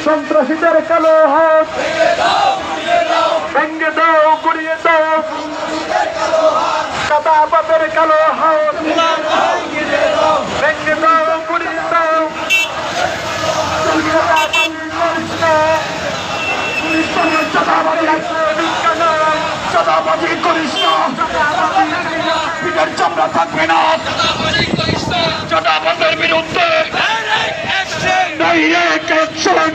সন্ত্রাসীদের কালো হাত ভেঙে দাও, গুড়িয়ে দাও, চাঁদাবাজের কালো হাত ভেঙে দাও, গুড়িয়ে দাও। চাঁদাবাজি করিস না, পিঠের চামড়া থাকবে না। চাঁদাবাজের বিরুদ্ধে ডাইরেক্ট অ্যাকশন।